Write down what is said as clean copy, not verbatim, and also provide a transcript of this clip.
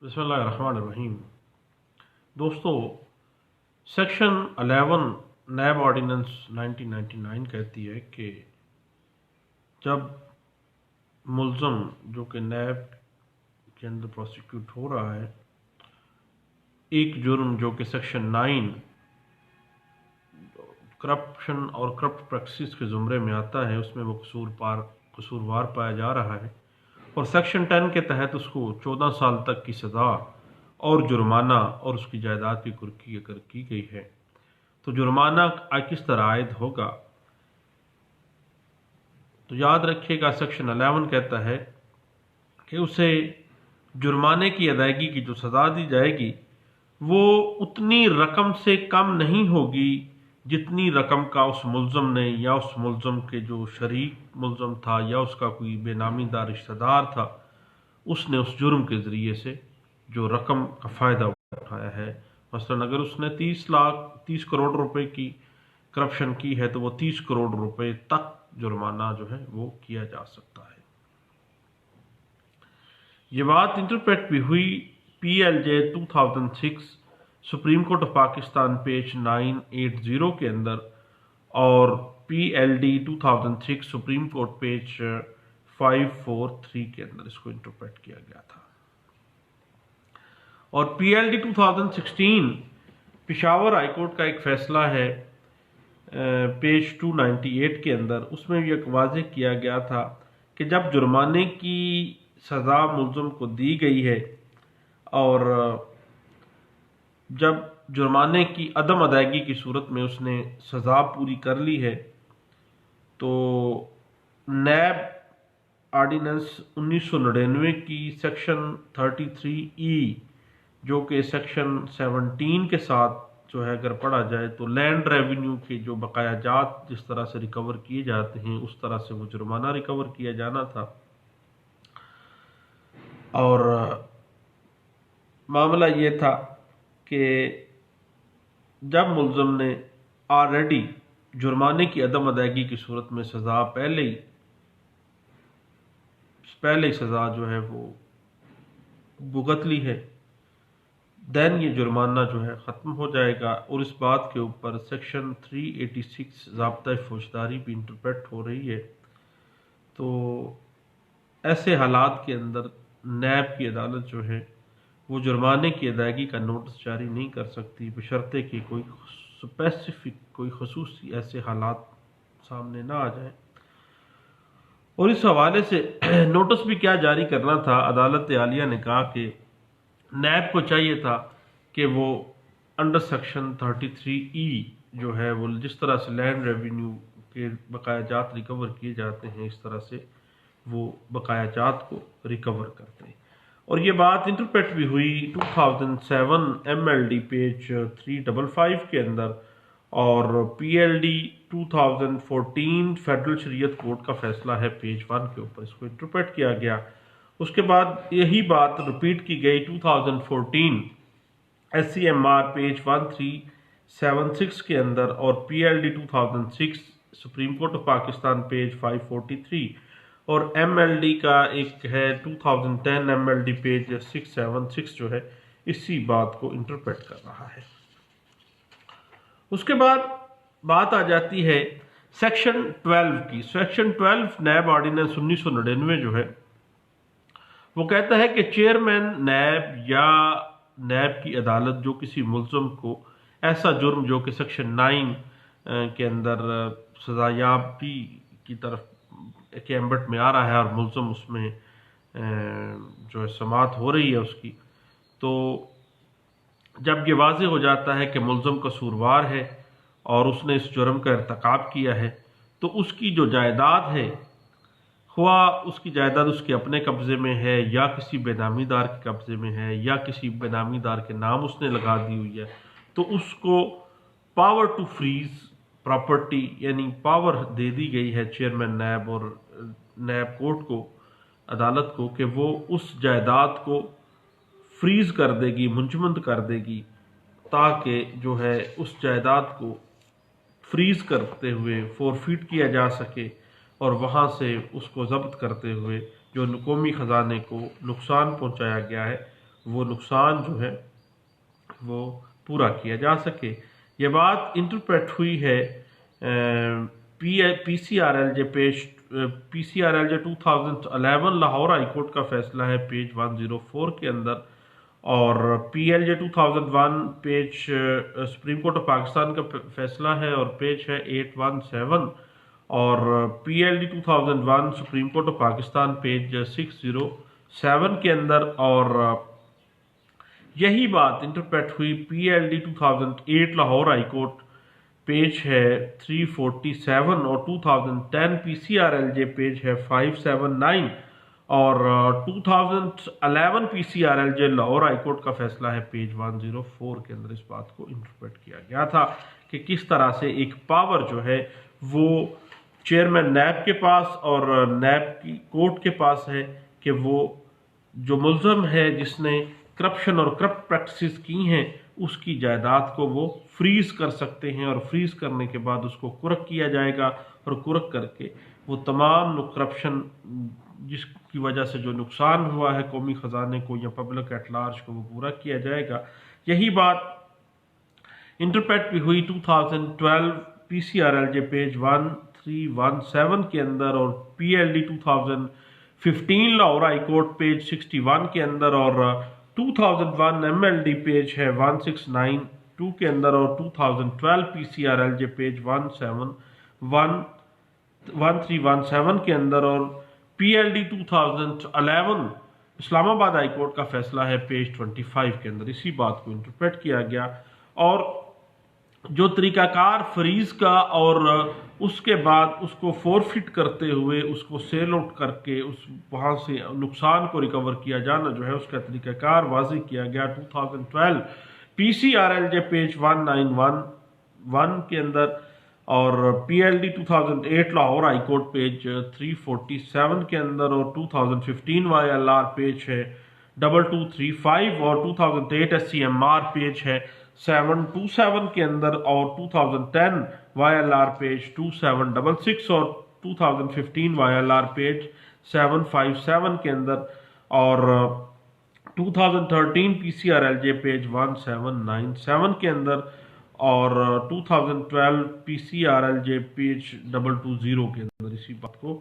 बिस्मिल्लाहिर्रहमानिर्रहीम। दोस्तों, सेक्शन 11 नैब ऑर्डिनेंस 1999 कहती है कि जब मुल्ज़म जो कि नैब के अंदर प्रोसिक्यूट हो रहा है, एक जुर्म जो कि सेक्शन 9 करप्शन और करप्ट प्रैक्टिस के ज़ुमरे में आता है, उसमें वो कसूरवार पाया जा रहा है और सेक्शन 10 के तहत उसको 14 साल तक की सज़ा और जुर्माना और उसकी जायदाद की कुर्की अगर की गई है तो जुर्माना किस तरह आयद होगा। तो याद रखिएगा, सेक्शन 11 कहता है कि उसे जुर्माने की अदायगी की जो सज़ा दी जाएगी वो उतनी रकम से कम नहीं होगी जितनी रकम का उस मुल्ज़म ने या उस मुल्ज़म के जो शरीक मुल्ज़म था या उसका कोई बेनामीदार रिश्तेदार था, उसने उस जुर्म के ज़रिए से जो रकम का फ़ायदा उठाया है। मसलन अगर उसने 30 करोड़ रुपए की करप्शन की है तो वो 30 करोड़ रुपए तक जुर्माना जो है वो किया जा सकता है। ये बात इंटरप्रेट भी हुई PLJ 2006 supreme court of Pakistan page 980 के अंदर और PLD 2006 सुप्रीम कोर्ट पेज 543 के अंदर इसको इंटरप्रेट किया गया था। और PLD 2016 पेशावर हाई कोर्ट का एक फैसला है पेज 298 के अंदर, उसमें भी एक वाज़ेह किया गया था कि जब जुर्माने की सज़ा मुल्ज़म को दी गई है और जब जुर्माने की अदम अदायगी की सूरत में उसने सज़ा पूरी कर ली है तो नैब ऑर्डिनेंस 1999 की सेक्शन 33E जो कि सेक्शन 17 के साथ जो है अगर पढ़ा जाए तो लैंड रेवेन्यू के जो बकायाजात जिस तरह से रिकवर किए जाते हैं उस तरह से वो जुर्माना रिकवर किया जाना था। और मामला ये था कि जब मुल्ज़म ने ऑलरेडी जुर्माने की अदम अदायगी की सूरत में सज़ा पहले ही सज़ा जो है वो भुगत ली है, देन ये जुर्माना जो है ख़त्म हो जाएगा। और इस बात के ऊपर सेक्शन 386 ज़ाब्ता फौजदारी भी इंटरप्रेट हो रही है। तो ऐसे हालात के अंदर नैब की अदालत जो है वो जुर्माने की अदायगी का नोटिस जारी नहीं कर सकती बशर्ते कि कोई स्पेसिफिक कोई खसूसी ऐसे हालात सामने ना आ जाए। और इस हवाले से नोटिस भी क्या जारी करना था, अदालत आलिया ने कहा कि नैब को चाहिए था कि वो अंडर सेक्शन 33E जो है वो जिस तरह से लैंड रेवेन्यू के बकायाजात रिकवर किए जाते हैं इस तरह से वो बकायाजात को रिकवर करते हैं। और ये बात इंटरप्रेट भी हुई 2007 MLD पेज 355 के अंदर और PLD 2014 फेडरल शरीयत कोर्ट का फैसला है पेज 1 के ऊपर, इसको इंटरप्रेट किया गया। उसके बाद यही बात रिपीट की गई 2014 SCMR पेज 1376 के अंदर और PLD 2006 supreme court of Pakistan page 543 और MLD का एक है 2010 MLD पेज 676 जो है इसी बात को इंटरप्रेट कर रहा है। उसके बाद बात आ जाती है सेक्शन 12 की। सेक्शन 12 नैब ऑर्डिनेंस 1999 जो है वो कहता है कि चेयरमैन नैब या नैब की अदालत जो किसी मुल्ज़म को ऐसा जुर्म जो कि सेक्शन 9 के अंदर सजायाबी की तरफ के एम्बट में आ रहा है और मुल्ज़म उसमें जो है समात हो रही है उसकी, तो जब ये वाज़ेह हो जाता है कि मुल्ज़म कसूरवार है और उसने इस जुर्म का इर्तिकाब किया है तो उसकी जो जायदाद है हुआ उसकी जायदाद उसके अपने कब्ज़े में है या किसी बेनामीदार के कब्ज़े में है या किसी बेनामीदार के नाम उसने लगा दी हुई है, तो उसको पावर टू फ्रीज प्रॉपर्टी यानी पावर दे दी गई है चेयरमैन नैब और नैब कोर्ट को, अदालत को, कि वो उस जायदाद को फ्रीज कर देगी, मुंजमद कर देगी ताकि जो है उस जायदाद को फ्रीज करते हुए फोरफीट किया जा सके और वहाँ से उसको ज़ब्त करते हुए जो कौमी ख़जाने को नुकसान पहुँचाया गया है وہ نقصان جو ہے وہ پورا کیا جا سکے۔ یہ بات انٹرپریٹ ہوئی ہے P C R L J P C R L J 2011 Lahore high court کا فیصلہ ہے پیج 104 کے اندر، اور P L J 2001 page supreme court of Pakistan کا فیصلہ ہے اور پیج ہے 817، اور P L D 2001 supreme court of Pakistan page 607 کے اندر، اور یہی بات انٹرپریٹ ہوئی P L D 2008 Lahore high court page ہے 347، اور 2010 P C R L J page ہے 579، اور 2011 P C R L J Lahore high court کا فیصلہ ہے پیج 104 کے اندر۔ اس بات کو انٹرپریٹ کیا گیا تھا کہ کس طرح سے ایک پاور جو ہے وہ چیئرمین نیب کے پاس اور نیب کی کورٹ کے پاس ہے کہ وہ جو ملزم ہے جس نے کرپشن اور کرپٹ پریکٹسز کی ہیں اس کی جائیداد کو وہ فریز کر سکتے ہیں، اور فریز کرنے کے بعد اس کو کرک کیا جائے گا، اور کرک کر کے وہ تمام کرپشن جس کی وجہ سے جو نقصان ہوا ہے قومی خزانے کو یا پبلک ایٹ لارج کو وہ پورا کیا جائے گا۔ یہی بات انٹرپریٹ بھی ہوئی 2012 P C R L J page 1317 کے اندر، اور P L D 2015 Lahore high court page 61 کے اندر، اور 2001 ایم ایل ڈی پیج ہے 1692 کے اندر، اور 2012 P C R L J page 1317 کے اندر، اور پی ایل ڈی 2011 اسلام آباد ہائی کورٹ کا فیصلہ ہے پیج 25 کے اندر۔ اسی بات کو انٹرپریٹ کیا گیا، اور جو طریقہ کار فریز کا اور اس کے بعد اس کو فورفٹ کرتے ہوئے اس کو سیل آؤٹ کر کے وہاں سے نقصان کو ریکور کیا جانا جو ہے اس کا طریقہ کار واضح کیا گیا 2012 P C R L J page 1911 کے اندر، اور P L D 2008 Lahore high court page 347 کے اندر، اور 2015 وائی ایل آر پیج ہے 2235، اور 2008 S C M R page ہے 727 کے اندر، اور 2010 وائی ایل آر پیج 2766، اور 2015 وائی ایل آر پیج 757 کے اندر، اور 2013 P C R L J page 1797 کے اندر، اور 2012 P C R L J page 220 کے اندر اسی بات کو